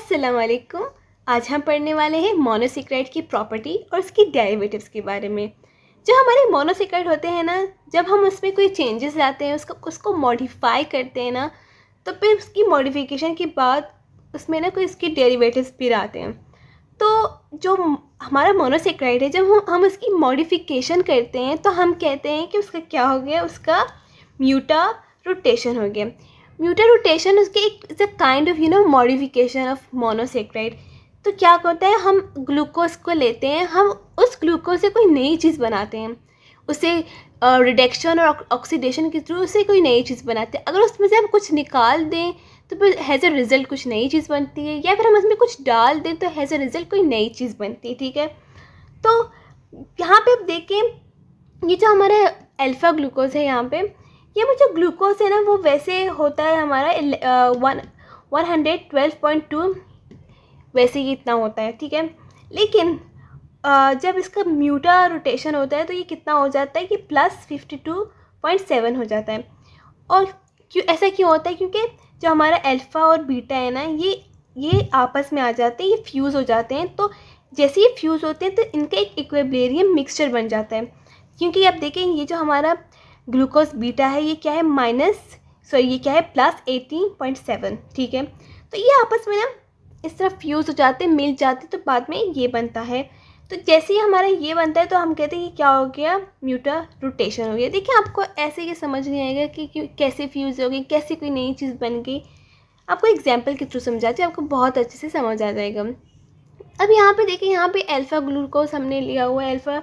अस्सलाम वालेकुम। आज हम पढ़ने वाले हैं मोनोसेक्राइड की प्रॉपर्टी और उसकी डेरिवेटिव्स के बारे में। जो हमारे मोनोसेक्राइड होते हैं ना, जब हम उसमें कोई चेंजेस लाते हैं, उसको मॉडिफाई करते हैं ना, तो फिर उसकी मॉडिफिकेशन के बाद उसमें ना कोई उसकी डेरिवेटिव्स भी आते हैं। तो जो हमारा मोनोसेक्राइड है, जब हम उसकी मॉडिफिकेशन करते हैं तो हम कहते हैं कि उसका क्या हो गया, उसका म्यूटा रोटेशन हो गया। म्यूटा रोटेशन उसके एक is a kind of modification of monosaccharide. तो क्या होता है, हम ग्लूकोज को लेते हैं, हम उस ग्लूकोज से कोई नई चीज़ बनाते हैं, उसे रिडक्शन और ऑक्सीडेशन के थ्रू उसे कोई नई चीज़ बनाते हैं। अगर उसमें से हम कुछ निकाल दें तो फिर हैज़ अ रिज़ल्ट कुछ नई चीज़ बनती है, या फिर हम उसमें कुछ डाल दें तो हैज़ अ रिज़ल्ट कोई नई चीज़ बनती है। ठीक है, तो यहाँ पे आप देखें, ये जो हमारा अल्फ़ा ग्लूकोज है, यहाँ पे ये जो ग्लूकोज है ना, वो वैसे होता है हमारा 112.2, वैसे ही इतना होता है। ठीक है, लेकिन जब इसका म्यूटा रोटेशन होता है तो ये कितना हो जाता है कि +52.7 हो जाता है। और ऐसा क्यों होता है, क्योंकि जो हमारा अल्फ़ा और बीटा है ना, ये आपस में आ जाते हैं, ये फ्यूज़ हो जाते हैं। तो जैसे ये फ्यूज़ होते हैं तो इनका एक इक्विलिब्रियम मिक्सचर बन जाता है। क्योंकि आप देखें, ये जो हमारा ग्लूकोज बीटा है, ये क्या है, ये क्या है, +18.7। ठीक है, तो ये आपस में ना इस तरह फ्यूज़ हो जाते हैं, मिल जाते, तो बाद में ये बनता है। तो जैसे ही हमारा ये बनता है तो हम कहते हैं कि क्या हो गया, म्यूटा रोटेशन हो गया। देखिए, आपको ऐसे ये समझ नहीं आएगा कि कैसे फ्यूज़ हो गई, कैसे कोई नई चीज़ बन गई। आपको एग्जाम्पल के थ्रू समझाते हैं, आपको बहुत अच्छे से समझ आ जाएगा। अब यहाँ पे देखिए, यहाँ पे अल्फ़ा ग्लूकोज हमने लिया हुआ है, अल्फ़ा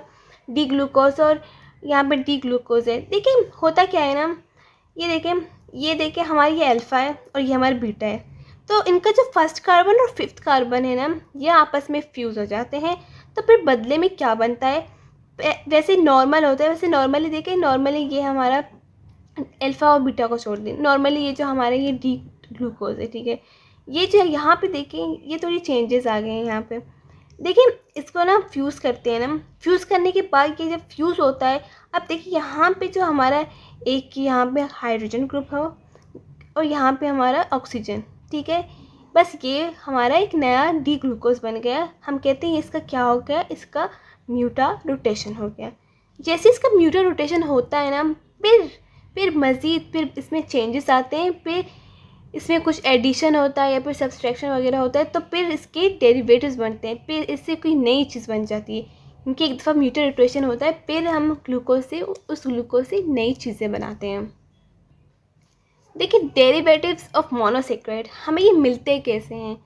डी ग्लूकोज, और यहाँ पे डी ग्लूकोज है। देखिए होता क्या है ना, ये देखें हमारी ये अल्फ़ा है और ये हमारा बीटा है। तो इनका जो फर्स्ट कार्बन और फिफ्थ कार्बन है ना, ये आपस में फ्यूज़ हो जाते हैं। तो फिर बदले में क्या बनता है, वैसे नॉर्मल होता है, वैसे नॉर्मली देखें, नॉर्मली ये हमारा अल्फ़ा और बीटा को छोड़ दें, नॉर्मली ये जो हमारे ये डी ग्लूकोज है। ठीक है, ये जो यहाँ पे देखें, ये थोड़ी चेंजेस आ गए हैं। यहाँ पे देखिए, इसको ना फ्यूज़ करते हैं ना, फ्यूज़ करने के बाद ये जब फ्यूज़ होता है, अब देखिए यहाँ पे जो हमारा एक यहाँ पे हाइड्रोजन ग्रुप हो और यहाँ पे हमारा ऑक्सीजन। ठीक है, बस ये हमारा एक नया डी ग्लूकोज बन गया। हम कहते हैं इसका क्या हो गया, इसका म्यूटा रोटेशन हो गया। जैसे इसका म्यूटा रोटेशन होता है ना, फिर मज़ीद फिर इसमें चेंजेस आते हैं, फिर इसमें कुछ एडिशन होता है या फिर सब्सट्रैक्शन वगैरह होता है, तो फिर इसके डेरिवेटिव्स बनते हैं, फिर इससे कोई नई चीज़ बन जाती है। क्योंकि एक दफ़ा म्यूटा रोटेशन होता है, फिर हम उस ग्लूकोज से नई चीज़ें बनाते हैं। देखिए, डेरिवेटिव्स ऑफ मोनोसेक्राइड हमें ये मिलते कैसे हैं,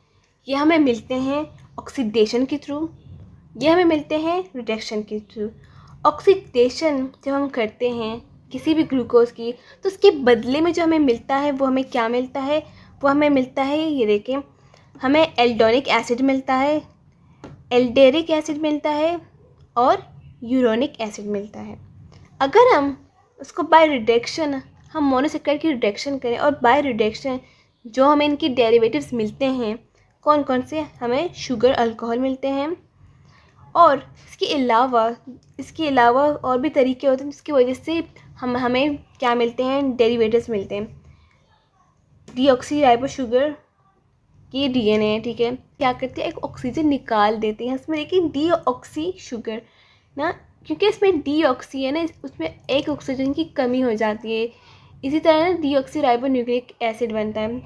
ये हमें मिलते हैं ऑक्सीडेशन के थ्रू, ये हमें मिलते हैं रिडक्शन के थ्रू। ऑक्सीडेशन जब हम करते हैं किसी भी ग्लूकोज की, तो उसके बदले में जो हमें मिलता है, वो हमें क्या मिलता है, वो हमें मिलता है, ये देखें, हमें एल्डोनिक एसिड मिलता है, एल्डेरिक एसिड मिलता है और यूरोनिक एसिड मिलता है। अगर हम उसको बाय रिडक्शन, हम मोनोसेक्राइड की रिडक्शन करें, और बाय रिडक्शन जो हमें इनकी डेरिवेटिव्स मिलते हैं, कौन कौन से, हमें शुगर अल्कोहल मिलते हैं, और इसके अलावा और भी तरीके होते हैं जिसकी वजह से हमें क्या मिलते हैं, डेरिवेटिव्स मिलते हैं। डीऑक्सी शुगर की डीएनए है। ठीक है, क्या करते हैं, एक ऑक्सीजन निकाल देते हैं इसमें, लेकिन डीऑक्सी शुगर ना, क्योंकि इसमें डीऑक्सी है ना, उसमें एक ऑक्सीजन की कमी हो जाती है। इसी तरह ना डीऑक्सी राइबोन्यूक्लिक एसिड बनता है।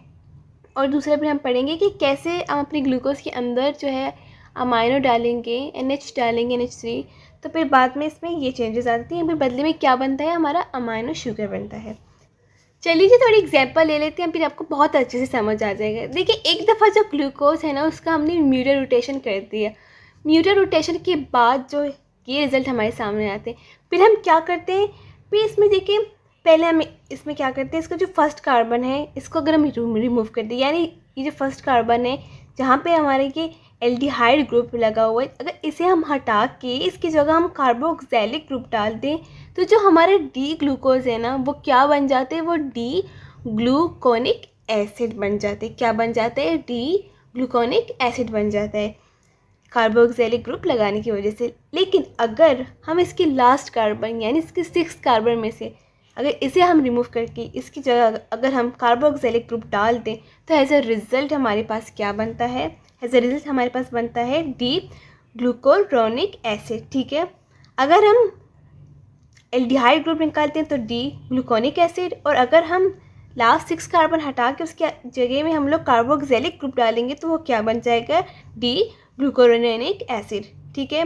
और दूसरे पर हम पढ़ेंगे कि कैसे हम अपने ग्लूकोज के अंदर जो है अमाइनो डालेंगे, NH डालेंगे, NH3, तो फिर बाद में इसमें ये चेंजेस आती हैं, फिर बदले में क्या बनता है, हमारा अमाइनो शुगर बनता है। चलिए जी, थोड़ी एग्जांपल ले लेते हैं, फिर आपको बहुत अच्छे से समझ आ जाएगा। देखिए, एक दफ़ा जो ग्लूकोज है ना, उसका हमने म्यूटा रोटेशन कर दिया। म्यूटा रोटेशन के बाद जो ये रिज़ल्ट हमारे सामने आते हैं, फिर हम क्या करते हैं, फिर इसमें देखिए, पहले हम इसमें क्या करते हैं, इसका जो फर्स्ट कार्बन है, इसको अगर हम रिमूव कर दें, यानी ये जो फर्स्ट कार्बन है जहाँ पे हमारे ये एल्डिहाइड ग्रुप लगा हुआ है, अगर इसे हम हटा के इसकी जगह हम कार्बोक्सिलिक ग्रुप डाल दें, तो जो हमारे डी ग्लूकोज है ना, वो क्या बन जाते हैं, वो डी ग्लूकोनिक एसिड बन जाते हैं। क्या बन जाते हैं, डी ग्लूकोनिक एसिड बन जाता है कार्बोक्सिलिक ग्रुप लगाने की वजह से। लेकिन अगर हम इसकी लास्ट कार्बन यानी इसके 6 कार्बन में से अगर इसे हम रिमूव करके इसकी जगह अगर हम कार्बोक्सिलिक ग्रुप डाल दें तो एज अ रिज़ल्ट हमारे पास क्या बनता है, एज अ रिज़ल्ट हमारे पास बनता है डी ग्लूकुरोनिक एसिड। ठीक है, अगर हम एल्डिहाइड ग्रुप निकालते हैं तो डी ग्लूकोनिक एसिड, और अगर हम लास्ट 6 कार्बन हटा के उसके जगह में हम लोग कार्बोक्सिलिक ग्रुप डालेंगे तो वो क्या बन जाएगा, डी ग्लूकुरोनिक एसिड। ठीक है,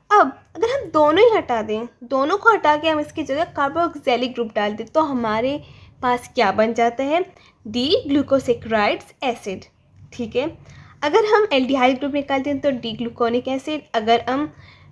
अब अगर हम दोनों ही हटा दें, दोनों को हटा के हम इसकी जगह कार्बोक्सिलिक ग्रुप डाल दें तो हमारे पास क्या बन जाता है, डी ग्लूकोसेक्राइड्स एसिड। ठीक है, अगर हम एल्डिहाइड ग्रुप निकालते हैं तो डी ग्लूकोनिक एसिड, अगर हम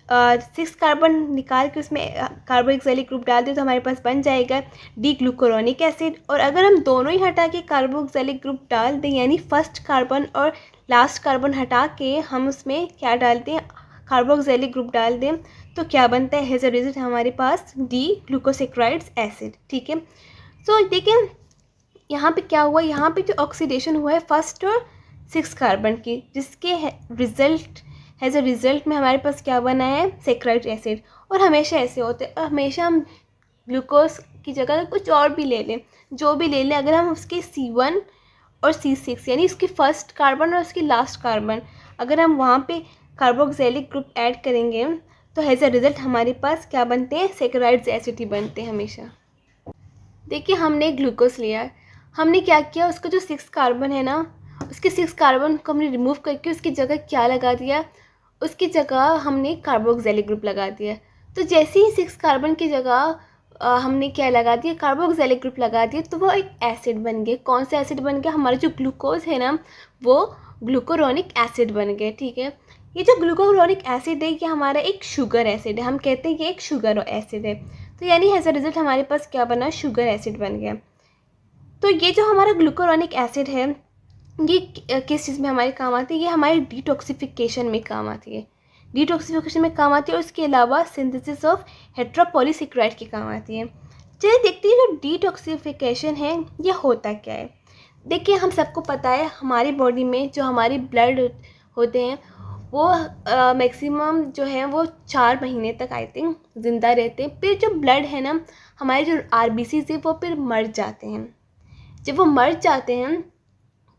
6 कार्बन निकाल के उसमें कार्बोक्सिलिक ग्रुप डाल दें तो हमारे पास बन जाएगा डी ग्लूकुरोनिक एसिड, और अगर हम दोनों ही हटा के कार्बोक्सिलिक ग्रुप डाल दें यानी फर्स्ट कार्बन और लास्ट कार्बन हटा के हम उसमें क्या डालते हैं, कार्बोक्सिलिक ग्रुप डाल दें तो क्या बनता है, एज अ रिजल्ट हमारे पास डी ग्लूकोसेक्राइड्स एसिड। ठीक है, सो देखिए यहाँ पे क्या हुआ, यहाँ पे जो ऑक्सीडेशन हुआ है फर्स्ट और 6 कार्बन की, जिसके रिजल्ट एज अ रिज़ल्ट में हमारे पास क्या बना है, सेक्राइड एसिड। और हमेशा ऐसे होते हैं, हमेशा हम ग्लूकोज की जगह कुछ और भी ले लें, जो भी ले लें, अगर हम उसके C1 और C6 यानी उसकी फर्स्ट कार्बन और उसकी लास्ट कार्बन अगर हम वहाँ पे कार्बोक्सिलिक ग्रुप ऐड करेंगे तो एज अ रिज़ल्ट हमारे पास क्या बनते हैं, सेक्राइड्स एसिड ही बनते हैं हमेशा। देखिए हमने ग्लूकोज लिया, हमने क्या किया, उसका जो 6 कार्बन है ना, उसके 6 कार्बन को हमने रिमूव करके उसकी जगह क्या लगा दिया, उसकी जगह हमने कार्बोक्सिलिक ग्रुप लगा दिया। तो जैसे ही 6 कार्बन की जगह हमने क्या लगा दिया, कार्बोक्सिलिक ग्रुप लगा दिया, तो वो एक एसिड बन गया। कौन सा एसिड बन गया, हमारा जो ग्लूकोज है ना वो ग्लूकुरोनिक एसिड बन गया। ठीक है, ये जो ग्लूकुरोनिक एसिड है ये हमारा एक शुगर एसिड है, हम कहते हैं कि एक शुगर एसिड है। तो यानी एज अ रिजल्ट हमारे पास क्या बना, शुगर एसिड बन गया। तो ये जो हमारा ग्लूकुरोनिक एसिड है ये किस चीज़ में हमारे काम आती है, ये हमारे डिटॉक्सिफिकेशन में काम आती है, डिटॉक्सिफिकेशन में काम आती है, और इसके अलावा सिंथेसिस ऑफ हेट्रोपॉलीसेकेराइड के काम आती है। चलिए देखते हैं जो डिटॉक्सिफिकेशन है ये होता क्या है। देखिए हम सबको पता है हमारी बॉडी में जो हमारे ब्लड होते हैं वो मैक्सिमम जो है वो 4 महीने तक आई थिंक ज़िंदा रहते हैं। फिर जो ब्लड है ना, हमारे जो RBCs है वो फिर मर जाते हैं। जब वो मर जाते हैं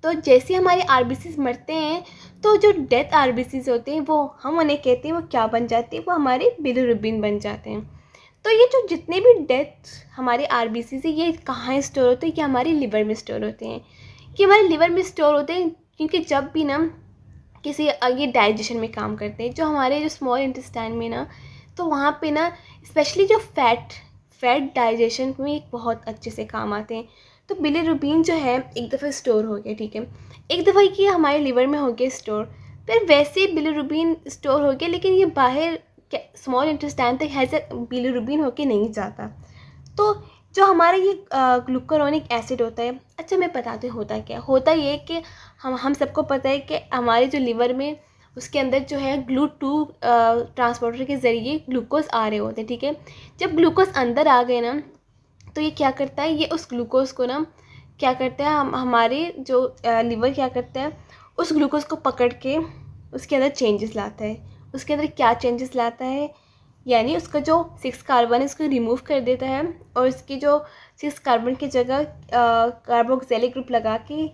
तो जैसे हमारे RBCs मरते हैं तो जो डेथ RBCs होते हैं वो हम उन्हें कहते हैं वो क्या बन जाते हैं, वो हमारे बिलिरुबिन बन जाते हैं। तो ये जो जितने भी डेथ हमारे RBCs है ये कहाँ स्टोर होते हैं, ये हमारे लिवर में स्टोर होते हैं। ये हमारे लिवर में स्टोर होते हैं क्योंकि जब भी ना किसी ये डाइजेशन में काम करते हैं, जो हमारे जो स्मॉल इंटेस्टाइन में ना, तो वहाँ पे ना स्पेशली जो फैट डाइजेशन में बहुत अच्छे से काम आते हैं। तो बिलिरुबिन जो है एक दफ़ा स्टोर हो गया, ठीक है, एक दफ़ा कि हमारे लिवर में हो गया स्टोर, फिर वैसे बिलिरुबिन स्टोर हो गया लेकिन ये बाहर स्मॉल इंटेस्टाइन तक ऐसे बिलिरुबिन होके नहीं जाता। तो जो हमारा ये ग्लूकुरोनिक एसिड होता है, अच्छा मैं बताती हूँ होता क्या, होता ये कि हम सबको पता है कि हमारे जो लिवर में उसके अंदर जो है GLUT2 ट्रांसपोर्टर के ज़रिए ग्लूकोज आ रहे होते हैं। ठीक है, जब ग्लूकोज अंदर आ गए ना तो ये क्या करता है, ये उस ग्लूकोज को ना क्या करता है, हमारे जो लिवर क्या करता है उस ग्लूकोज को पकड़ के उसके अंदर चेंजेस लाता है। उसके अंदर क्या चेंजेस लाता है, यानी उसका जो 6 कार्बन है उसको रिमूव कर देता है और उसकी जो 6 कार्बन की जगह कार्बोक्सिलिक ग्रुप लगा के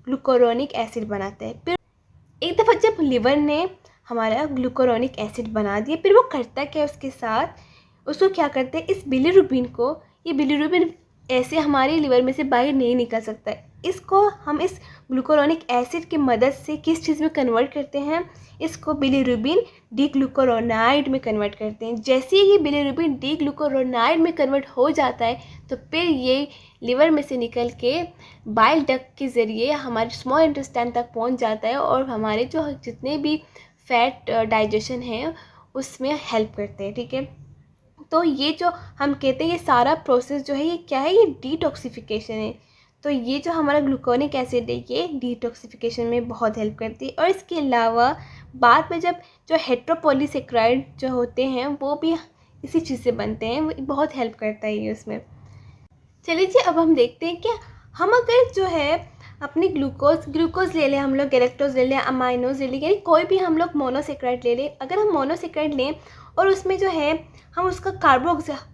ग्लूकुरोनिक एसिड बनाता है। फिर एक दफ़ा जब लिवर ने हमारा ग्लूकुरोनिक एसिड बना दिया, फिर वो करता क्या है उसके साथ, उसको क्या करते हैं, इस बिलिरुबिन को, ये बिलिरुबिन ऐसे हमारे लिवर में से बाहर नहीं निकल सकता है, इसको हम इस ग्लूकुरोनिक एसिड की मदद से किस चीज़ में कन्वर्ट करते हैं, इसको बिलिरुबिन डीग्लूकुरोनाइड में कन्वर्ट करते हैं। जैसे ही ये बिलिरुबिन डीग्लूकुरोनाइड में कन्वर्ट हो जाता है तो फिर ये लिवर में से निकल के बाइल डक्ट के ज़रिए हमारे स्मॉल इंटेस्टाइन तक पहुंच जाता है और हमारे जो जितने भी फैट डाइजेशन है उसमें हेल्प करते हैं। ठीक है, तो ये जो हम कहते हैं ये सारा प्रोसेस जो है ये क्या है, ये डिटॉक्सिफिकेशन है। तो ये जो हमारा ग्लूकोनिक एसिड है ये डिटॉक्सिफिकेशन में बहुत हेल्प करती है। और इसके अलावा बाद में जब जो हेट्रोपॉलीसेकेराइड जो होते हैं वो भी इसी चीज़ से बनते हैं, वो बहुत हेल्प करता है ये उसमें। चलिए जी अब हम देखते हैं कि हम अगर जो है अपनी ग्लूकोज ले लें, हम लोग गैलेक्टोज ले लें, अमाइनोज ले लें, यानी कोई भी हम लोग मोनोसेकेराइड ले लें। अगर हम मोनोसेकेराइड लें और उसमें जो है हम उसका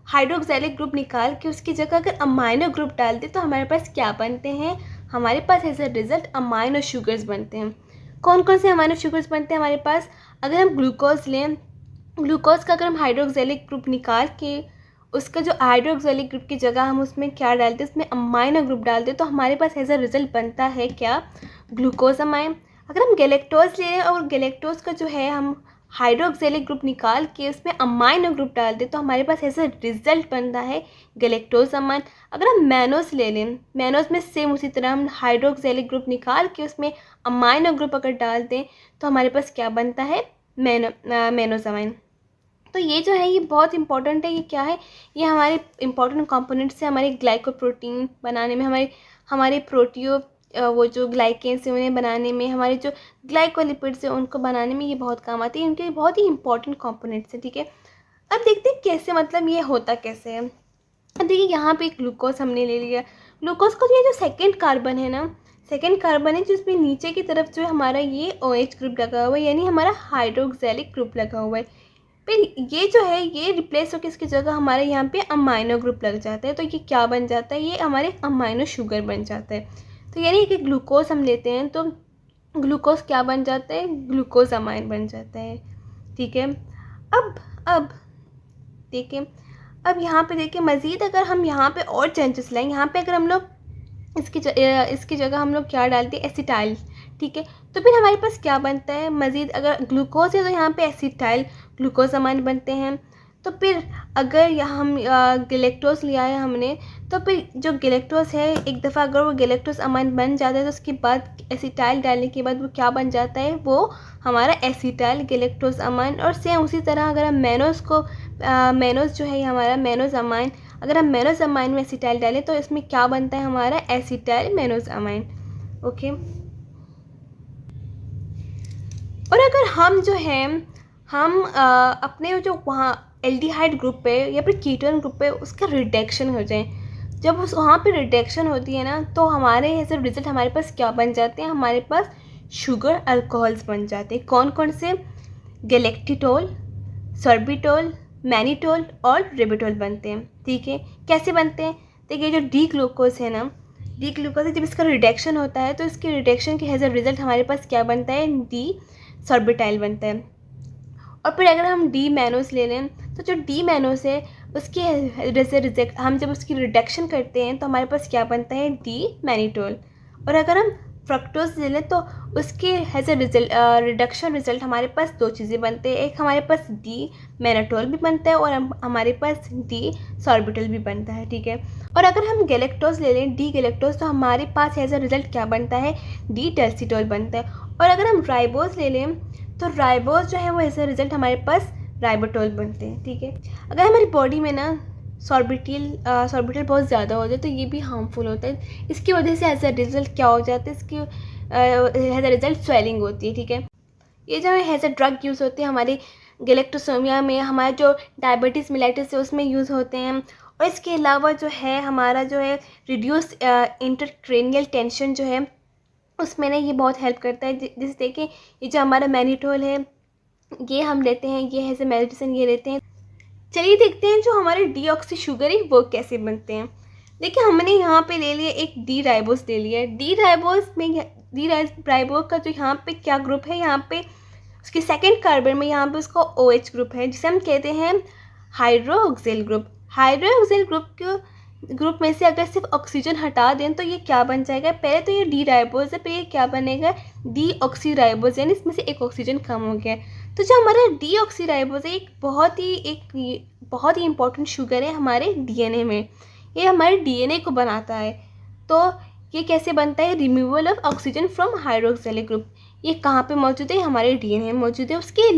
हाइड्रोक्सिलिक ग्रुप निकाल के उसकी जगह अगर अमाइनो ग्रुप डाल दें तो हमारे पास क्या बनते हैं, हमारे पास as a result amino sugars बनते हैं। कौन कौन से अमाइनो शुगर्स बनते हैं हमारे पास, अगर हम ग्लूकोज लें, ग्लूकोज का अगर हम हाइड्रोक्सिलिक ग्रुप निकाल के उसका जो हाइड्रोक्सिलिक ग्रुप की जगह हम उसमें क्या डालते हैं, उसमें अमाइनो ग्रुप डालते हैं तो हमारे पास एज अ रिज़ल्ट बनता है क्या, ग्लूकोज अमाइन। अगर हम गैलेक्टोज ले लें और गैलेक्टोज का जो है हम हाइड्रोक्सिलिक ग्रुप निकाल के उसमें अमाइनो ग्रुप डाल दें तो हमारे पास ऐसा रिजल्ट बनता है गैलेक्टोज अमाइन। अगर हम मैनोज ले लें, मैनोज में सेम उसी तरह हम हाइड्रोक्सिलिक ग्रुप निकाल के उसमें अमाइनो ग्रुप अगर डाल दें तो हमारे पास क्या बनता है, मैनोज अमाइन। तो ये जो है ये बहुत इंपॉर्टेंट है, ये क्या है, ये हमारे इंपॉर्टेंट कंपोनेंट्स है हमारे ग्लाइकोप्रोटीन बनाने में, हमारे प्रोटियो वो जो ग्लाइकेन्स हैं उन्हें बनाने में, हमारे जो ग्लाइकोलिपिड्स हैं उनको बनाने में ये बहुत काम आती है, इनके बहुत ही इंपॉर्टेंट कंपोनेंट्स हैं। ठीक है, अब देखते हैं कैसे, मतलब ये होता कैसे है। अब देखिए यहाँ पे ग्लूकोज हमने ले लिया, ग्लूकोज का ये जो सेकेंड कार्बन है ना, सेकेंड कार्बन है जिसमें नीचे की तरफ जो है हमारा ये OH ग्रुप लगा हुआ है, यानी हमारा हाइड्रोक्सिलिक ग्रुप लगा हुआ है। फिर ये जो है ये रिप्लेस होकर इसकी जगह हमारे यहाँ पे अमाइनो ग्रुप लग जाता है, तो ये क्या बन जाता है, ये हमारे अमाइनो शुगर बन जाता है। तो यानी कि ग्लूकोज हम लेते हैं तो ग्लूकोज क्या बन जाता है, ग्लूकोज अमाइन बन जाता है। ठीक है, अब देखिए, अब यहाँ पे देखिए मज़ीद अगर हम यहाँ पे और चेंजेस लाएँ, यहाँ पे अगर हम लोग इसकी जगह हम लोग क्या डालते हैं, एसिटाइल। ठीक है, तो फिर हमारे पास क्या बनता है मज़ीद, अगर ग्लूकोज है तो यहाँ पे एसिटाइल ग्लूकोज अमाइन बनते हैं। तो फिर अगर यहाँ हम गैलेक्टोज लिया है हमने, तो फिर जो गैलेक्टोज है एक दफ़ा अगर वो गैलेक्टोज अमाइन बन जाता है तो उसके बाद एसिटाइल डालने के बाद वो क्या बन जाता है, वो हमारा एसिटाइल गैलेक्टोज अमाइन। और सेम उसी तरह अगर हम मैनोज जो है हमारा मैनोज अमाइन, अगर हम मैनोज अमाइन में एसिटाइल डालें तो इसमें क्या बनता है हमारा एसिटाइल मैनोज अमाइन। ओके, और अगर हम जो है हम अपने जो वहाँ एल्डिहाइड ग्रुप पे या फिर कीटोन ग्रुप पे उसका रिडक्शन हो जाए, जब उस वहाँ पे रिडक्शन होती है ना तो हमारे ऐसे रिजल्ट हमारे पास क्या बन जाते हैं, हमारे पास शुगर अल्कोहल्स बन जाते हैं। कौन कौन से, गैलेक्टिटोल, सॉर्बिटोल, मैनिटोल और रिबिटोल बनते हैं। ठीक है, कैसे बनते हैं, देखिए जो डी ग्लूकोज है ना, डी ग्लूकोज है, जब इसका रिडक्शन होता है तो इसके रिडक्शन के एज अ रिजल्ट हमारे पास क्या बनता है, डी सॉर्बिटाइल बनता है। और फिर अगर हम डी मैनोस ले लें तो जो डी मैनोस है उसके जैसे हम जब उसकी रिडक्शन करते हैं तो हमारे पास क्या बनता है, डी मैनिटोल। और अगर हम फ्रक्टोज ले लें तो उसके एज अ रिडक्शन रिजल्ट हमारे पास दो चीज़ें बनते हैं, एक हमारे पास डी मैनाटोल भी बनता है और हमारे पास डी सॉर्बिटल भी बनता है। ठीक है, और अगर हम गैलेक्टोज ले लें, डी गैलेक्टोज, तो हमारे पास एज अ रिजल्ट क्या बनता है, डी डेल्सिटोल बनता है। और अगर हम राइबोज ले लें तो राइबोज जो है वो एज अ रिजल्ट हमारे पास राइबोटोल बनते हैं। ठीक है, अगर हमारी बॉडी में ना सॉर्बिटल बहुत ज़्यादा हो जाए तो ये भी हार्मफुल होता है, इसकी वजह से एज अ रिजल्ट क्या हो जाता है, इसकी एज अ रिजल्ट स्वेलिंग होती है। ठीक है, ये जो है एज अ ड्रग यूज़ होते हैं हमारे गैलेक्टोसोमिया में, हमारे जो डायबिटीज़ मिलाइटिस है उसमें यूज़ होते हैं। और इसके अलावा जो है हमारा जो है रिड्यूस इंटरक्रेनियल टेंशन जो है उसमें ना ये बहुत हेल्प करता है। जैसे देखिए ये जो हमारा मैनिटोल है ये हम लेते हैं, ये है मेडिसिन ये लेते हैं। चलिए देखते हैं जो हमारे डीऑक्सी शुगर है वो कैसे बनते हैं। देखिए हमने यहाँ पे ले लिया एक डी राइबोस ले लिया है, डी राइबोस का जो यहाँ पे क्या ग्रुप है, यहाँ पे उसके सेकंड कार्बन में यहाँ पे उसका OH ग्रुप है जिसे हम कहते हैं हाइड्रोक्सिल ग्रुप। हाइड्रोक्सिल ग्रुप में से अगर सिर्फ ऑक्सीजन हटा दें तो ये क्या बन जाएगा, पहले तो ये डी राइबोस है, फिर ये क्या बनेगा, डी ऑक्सी राइबोस, यानी इसमें से एक ऑक्सीजन कम हो गया। तो जो हमारा डी ऑक्सी राइबोस है एक बहुत ही इंपॉर्टेंट शुगर है हमारे डीएनए में, ये हमारे डीएनए को बनाता है। तो ये कैसे बनता है, removal of oxygen from hydroxylic group, ये कहाँ पे मौजूद है, हमारे डीएनए में मौजूद है। उसके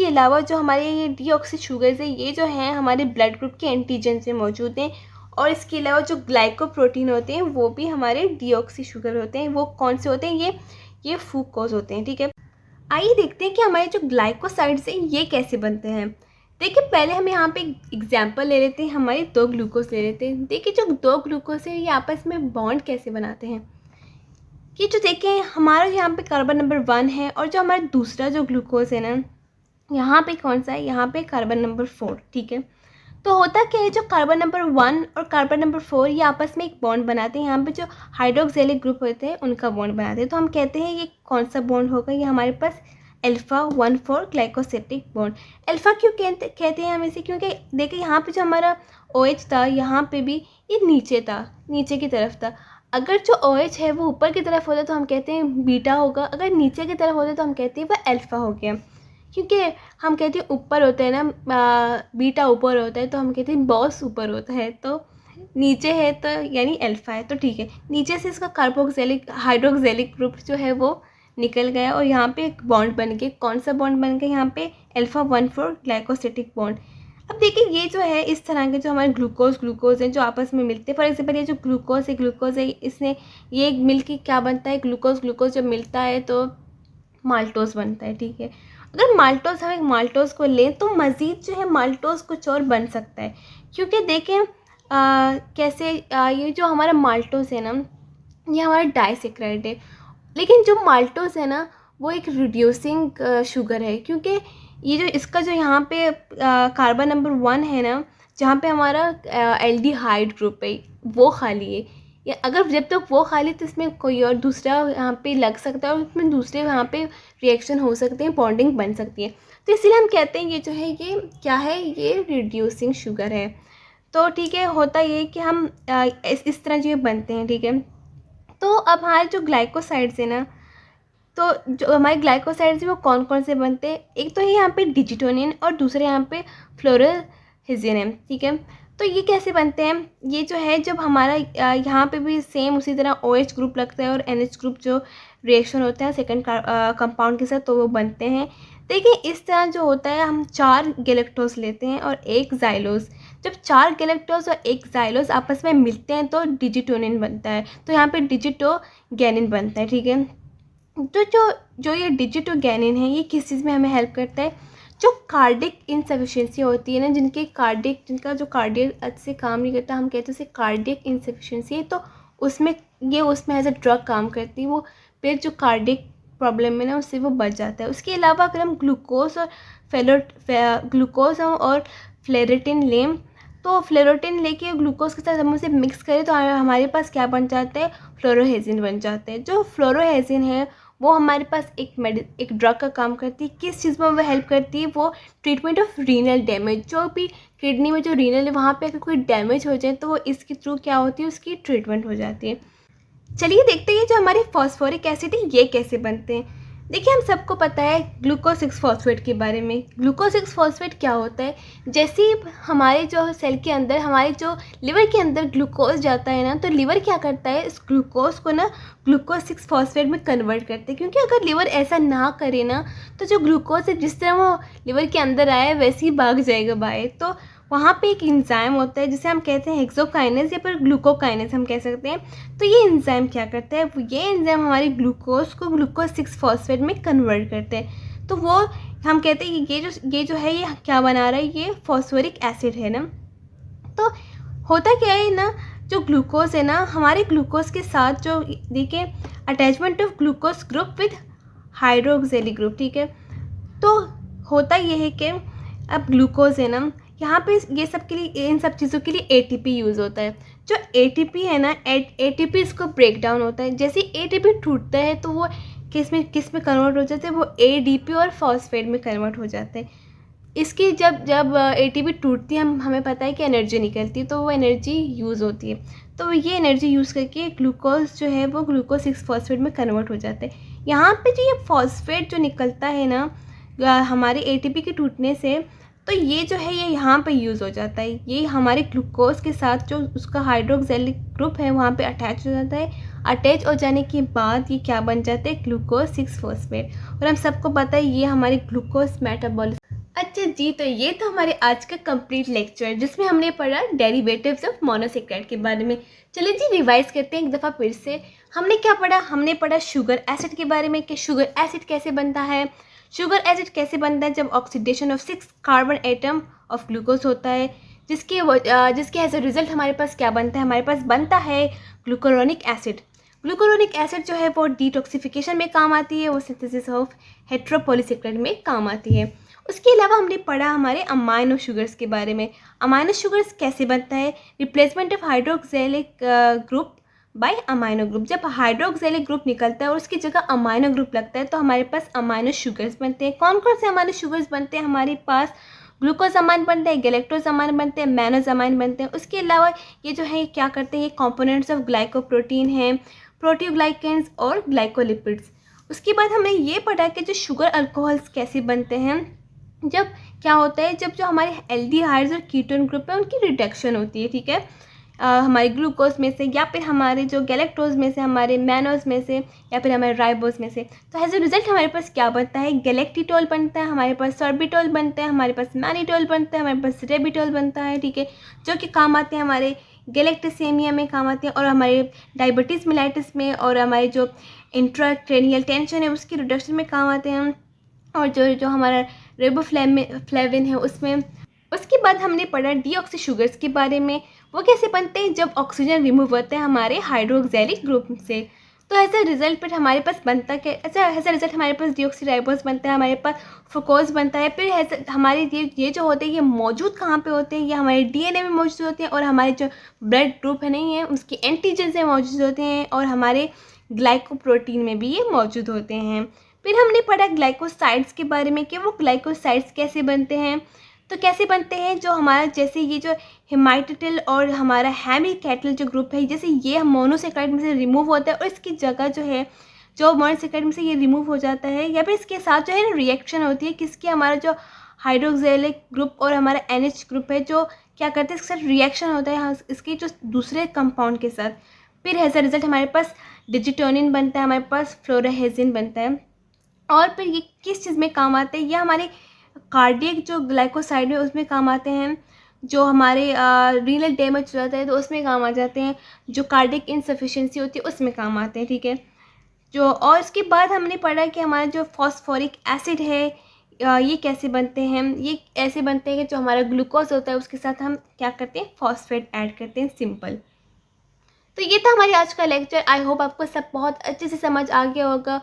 अलावा जो हमारे ये डीऑक्सी शुगर्स है ये जो हैं हमारे ब्लड ग्रुप के एंटीजन से मौजूद हैं। और इसके अलावा जो ग्लाइकोप्रोटीन होते हैं वो भी हमारे डीऑक्सी शुगर होते हैं। वो कौन से होते हैं, ये फ्रूक्टोज होते हैं। ठीक है, आइए देखते हैं कि हमारे जो ग्लाइकोसाइड्स हैं ये कैसे बनते हैं। देखिए पहले हम यहाँ पे एग्जांपल ले लेते हैं, हमारे दो ग्लूकोज ले लेते हैं। देखिए जो दो ग्लूकोज है ये आपस में बॉन्ड कैसे बनाते हैं, कि जो देखें हमारा यहाँ पे कार्बन नंबर 1 है और जो हमारा दूसरा जो ग्लूकोज है ना यहाँ पे कौन सा है, यहाँ पे कार्बन नंबर 4, ठीक है। तो होता क्या है, जो कार्बन नंबर 1 और कार्बन नंबर 4 ये आपस में एक बॉन्ड बनाते हैं। यहाँ पे जो हाइड्रोक्सिलिक ग्रुप होते हैं उनका बॉन्ड बनाते हैं। तो हम कहते हैं ये कौन सा बॉन्ड होगा, ये हमारे पास अल्फा 1,4 ग्लाइकोसिलिक बॉन्ड। अल्फा क्यों कहते हैं हम इसे, क्योंकि देखिए यहाँ पे जो हमारा OH था यहाँ पे भी ये नीचे था, नीचे की तरफ था। अगर जो OH है वो ऊपर की तरफ होता तो हम कहते हैं बीटा होगा, अगर नीचे की तरफ होता तो हम कहते हैं वह अल्फा हो गया। क्योंकि हम कहते हैं ऊपर होता है ना, बीटा ऊपर होता है तो हम कहते हैं बॉस ऊपर होता है, तो नीचे है तो यानी अल्फा है, तो ठीक है। नीचे से इसका कार्बोक्सिलिक हाइड्रोक्सिलिक ग्रुप जो है वो निकल गया और यहाँ पे एक बॉन्ड बन गया। कौन सा बॉन्ड बन गया, यहाँ पे अल्फा 1,4 ग्लाइकोसिलिक बॉन्ड। अब देखिए ये जो है इस तरह के जो हमारे ग्लूकोज हैं जो आपस में मिलते हैं। फॉर एग्जाम्पल ये जो ग्लूकोज है इसने ये मिल के क्या बनता है, ग्लूकोज जब मिलता है तो माल्टोस बनता है, ठीक है। अगर माल्टोस हम एक माल्टोस को लें तो मज़ीद जो है माल्टोस कुछ और बन सकता है, क्योंकि देखें कैसे ये जो हमारा माल्टोस है ना ये हमारा डाइसेक्राइड है, लेकिन जो माल्टोस है ना वो एक रिड्यूसिंग शुगर है, क्योंकि ये जो इसका जो यहाँ पे कार्बन नंबर 1 है ना, जहाँ पे हमारा एल्डिहाइड ग्रुप है वो खाली है। या अगर जब तक वो खाली तो इसमें कोई और दूसरा यहाँ पे लग सकता है और उसमें दूसरे यहाँ पे रिएक्शन हो सकते हैं, बॉन्डिंग बन सकती है। तो इसीलिए हम कहते हैं ये जो है ये क्या है, ये रिड्यूसिंग शुगर है। तो ठीक है, होता ये कि हम इस तरह जो बनते हैं, ठीक है। तो अब हमारे जो ग्लाइकोसाइड्स है ना, तो जो हमारे ग्लाइकोसाइड्स हैं वो कौन कौन से बनते हैं, एक तो है यहाँ पे डिजिटोनिन और दूसरे यहाँ पे फ्लोरोहेसिन है, ठीक है। तो ये कैसे बनते हैं, ये जो है जब हमारा यहाँ पे भी सेम उसी तरह OH ग्रुप लगता है और NH ग्रुप जो रिएक्शन होता है सेकंड कंपाउंड के साथ तो वो बनते हैं। देखिए इस तरह जो होता है हम 4 गैलेक्टोज लेते हैं और 1 जाइलोस। जब 4 गैलेक्टोज और 1 जाइलोस आपस में मिलते हैं तो डिजिटोनिन बनता है, तो यहाँ पे डिजिटोगैनिन बनता है, ठीक है। तो जो ये डिजिटोगैनिन है ये किस चीज़ में हमें हेल्प करता है, जो कार्डिक इनसफिशिएंसी होती है ना, जिनका जो कार्डियक अच्छे से काम नहीं करता, हम कहते हैं उसे कार्डियक इनसफिशिएंसी है, तो उसमें एज अ ड्रग काम करती है। वो फिर जो कार्डियक प्रॉब्लम में ना उससे वो बच जाता है। उसके अलावा अगर हम ग्लूकोज और फ्लोरेटिन लें तो फ्लोरेटिन लेके ग्लूकोज के साथ हम उसे मिक्स करें तो हमारे पास क्या बन जाता है, फ्लोरोहेसिन बन जाते हैं। जो फ्लोरोहेसिन है वो हमारे पास एक ड्रग का काम करती है। किस चीज़ में वो हेल्प करती है, वो ट्रीटमेंट ऑफ रीनल डैमेज, जो भी किडनी में जो रीनल है वहाँ पे अगर कोई डैमेज हो जाए तो वो इसके थ्रू क्या होती है, उसकी ट्रीटमेंट हो जाती है। चलिए देखते हैं जो हमारे फॉस्फोरिक एसिड है ये कैसे बनते हैं। देखिए हम सबको पता है ग्लूकोज 6 फॉस्फेट के बारे में। ग्लूकोज 6 फॉस्फेट क्या होता है, जैसे ही हमारे जो सेल के अंदर हमारे जो लिवर के अंदर ग्लूकोज जाता है ना, तो लिवर क्या करता है इस ग्लूकोज को ना ग्लूकोज 6 फॉस्फेट में कन्वर्ट करते हैं। क्योंकि अगर लिवर ऐसा ना करे ना तो जो ग्लूकोज है जिस तरह वो लिवर के अंदर आया वैसे ही भाग जाएगा बाहर। तो वहाँ पे एक एंजाइम होता है जिसे हम कहते हैं हेक्सोकाइनेज या फिर ग्लूकोकाइनेज हम कह सकते हैं। तो ये एंजाइम क्या करता है, ये एंजाइम हमारे ग्लूकोज को ग्लूकोज 6 फॉस्फेट में कन्वर्ट करते हैं। तो वो हम कहते हैं कि ये जो है ये क्या बना रहा है, ये फॉस्फोरिक एसिड है ना। तो होता क्या है ना, जो ग्लूकोज है ना हमारे ग्लूकोज के साथ जो देखिए attachment of glucose group with hydroxylic group, ठीक है। तो होता ये है कि अब ग्लूकोज है ना यहाँ पे ये सब के लिए, इन सब चीज़ों के लिए ATP यूज़ होता है। जो ATP है ना ATP इसको ब्रेक डाउन होता है। जैसे ATP टूटता है तो वो किस में कन्वर्ट हो जाता है, वो ADP और फॉस्फेट में कन्वर्ट हो जाता है। इसकी जब ATP टूटती है हमें पता है कि एनर्जी निकलती है, तो वो एनर्जी यूज़ होती है। तो ये एनर्जी यूज़ करके ग्लूकोज जो है वो ग्लूकोज 6 फॉस्फेट में कन्वर्ट हो जाता है। यहाँ पे जो ये फॉस्फेट जो निकलता है ना हमारे ATP के टूटने से, तो ये जो है ये यहाँ पे यूज़ हो जाता है। ये हमारे ग्लूकोज के साथ जो उसका हाइड्रोक्सिलिक ग्रुप है वहाँ पे अटैच हो जाता है। अटैच हो जाने के बाद ये क्या बन जाता है, ग्लूकोज 6 फॉस्फेट। और हम सबको पता है ये हमारे ग्लूकोज मेटाबॉलिज्म। अच्छा जी, तो ये तो हमारे आज का कंप्लीट लेक्चर जिसमें हमने पढ़ा डेरिवेटिव्स ऑफ मोनोसेक्राइड के बारे में। चलिए जी रिवाइज करते हैं एक दफ़ा फिर से। हमने क्या पढ़ा, हमने पढ़ा शुगर एसिड के बारे में कि शुगर एसिड कैसे बनता है। शुगर एसिड कैसे बनता है, जब oxidation of 6 carbon atom of glucose होता है, जिसके एज अ रिजल्ट हमारे पास क्या बनता है, हमारे पास बनता है ग्लूकुरोनिक एसिड। ग्लूकुरोनिक एसिड जो है वो डिटॉक्सिफिकेशन में काम आती है, वो सिंथेसिस ऑफ हेट्रोपॉलीसेकेराइड में काम आती है। उसके अलावा हमने पढ़ा हमारे अमाइनो शुगर्स के बारे में। अमाइनो शुगर्स कैसे बनता है, replacement of hydroxylic group by amino group. जब हाइड्रोक्सिलिक ग्रुप निकलता है और उसकी जगह अमाइनो ग्रुप लगता है तो हमारे पास अमाइनो शुगर्स बनते हैं। कौन कौन से अमाइनो शुगर्स बनते हैं हमारे पास, ग्लूकोज अमाइन बनते हैं, गैलेक्टोज अमाइन बनते हैं, मैनोज अमाइन बनते हैं। उसके अलावा ये जो है क्या करते हैं, ये कंपोनेंट्स ऑफ ग्लाइकोप्रोटीन हैं, प्रोटीओग्लाइकेंस और ग्लाइकोलिपिड्स। उसके बाद हमने ये पढ़ा कि जो शुगर अल्कोहल्स कैसे बनते हैं। जब क्या होता है, जब जो हमारे एल्डिहाइड्स और कीटोन ग्रुप है उनकी रिडक्शन होती है, ठीक है, हमारे ग्लूकोज में से या फिर हमारे जो गैलेक्टोज में से, हमारे मैनोज में से या फिर हमारे राइबोज में से। तो एज ए रिजल्ट हमारे पास क्या बनता है, गैलेक्टिटोल बनता है, हमारे पास सॉर्बिटोल बनता है, हमारे पास मैनिटोल बनता है, हमारे पास रेबिटोल बनता है, ठीक है, जो कि काम आते हैं हमारे गैलेक्टोसेमिया में काम आते हैं और हमारे डायबिटीज़ मेलाइटिस में और हमारे जो इंट्राक्रेनियल टेंशन है उसकी रिडक्शन में काम आते हैं, और जो हमारा रेबोफ्लेविन है उसमें। उसके बाद हमने पढ़ा डीऑक्सी शुगर्स के बारे में। वो कैसे बनते हैं, जब ऑक्सीजन रिमूव होता है हमारे हाइड्रोक्सिलिक ग्रुप से। तो ऐसा रिजल्ट फिर हमारे पास बनता क्या, ऐसा रिजल्ट हमारे पास डीऑक्सी राइबोस बनता है, हमारे पास फ्रूकोज बनता है। फिर ऐसा हमारे ये जो होते हैं ये मौजूद कहाँ पे होते हैं, ये हमारे डीएनए में मौजूद होते हैं और हमारे जो ब्लड ग्रुप है नहीं है उसके एंटीजन से मौजूद होते हैं और हमारे ग्लाइकोप्रोटीन में भी ये मौजूद होते हैं। फिर हमने पढ़ा ग्लाइकोसाइड्स के बारे में कि वो ग्लाइकोसाइड्स कैसे बनते हैं। तो कैसे बनते हैं, जो हमारा जैसे ये जो हेमाइटिल और हमारा हेमिकैटल जो ग्रुप है, जैसे ये मोनोसेक्राइड में से रिमूव होता है और इसकी जगह जो है जो मोनोसेक्राइड में से ये रिमूव हो जाता है, या फिर इसके साथ जो है ना रिएक्शन होती है किसकी, हमारा जो हाइड्रोक्सिलिक ग्रुप और हमारा NH ग्रुप है जो क्या करते हैं इसके साथ रिएक्शन होता है इसके जो दूसरे कंपाउंड के साथ। फिर ऐसा रिजल्ट हमारे पास डिजिटोनिन बनता है, हमारे पास फ्लोराहेजिन बनता है। और फिर ये किस चीज़ में काम आते हैं, ये हमारे कार्डियक जो ग्लाइकोसाइड है उसमें काम आते हैं, जो हमारे रीनल डैमेज हो जाता है तो उसमें काम आ जाते हैं, जो कार्डियक इनसफिशिएंसी होती है उसमें काम आते हैं, ठीक है। जो और इसके बाद हमने पढ़ा कि हमारा जो फॉस्फोरिक एसिड है ये कैसे बनते हैं। ये ऐसे बनते हैं कि जो हमारा ग्लूकोज होता है उसके साथ हम क्या करते हैं, फॉस्फेट ऐड करते हैं, सिंपल। तो ये था हमारी आज का लेक्चर। आई होप आपको सब बहुत अच्छे से समझ आ गया होगा।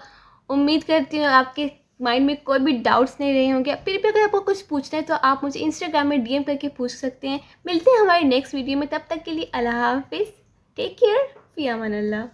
उम्मीद करती हूँ आपके माइंड में कोई भी डाउट्स नहीं रहे होंगे। फिर भी अगर आपको कुछ पूछना है तो आप मुझे इंस्टाग्राम में DM करके पूछ सकते हैं। मिलते हैं हमारे नेक्स्ट वीडियो में, तब तक के लिए अल्लाह हाफिज़, टेक केयर, फ़ी अमान अल्लाह।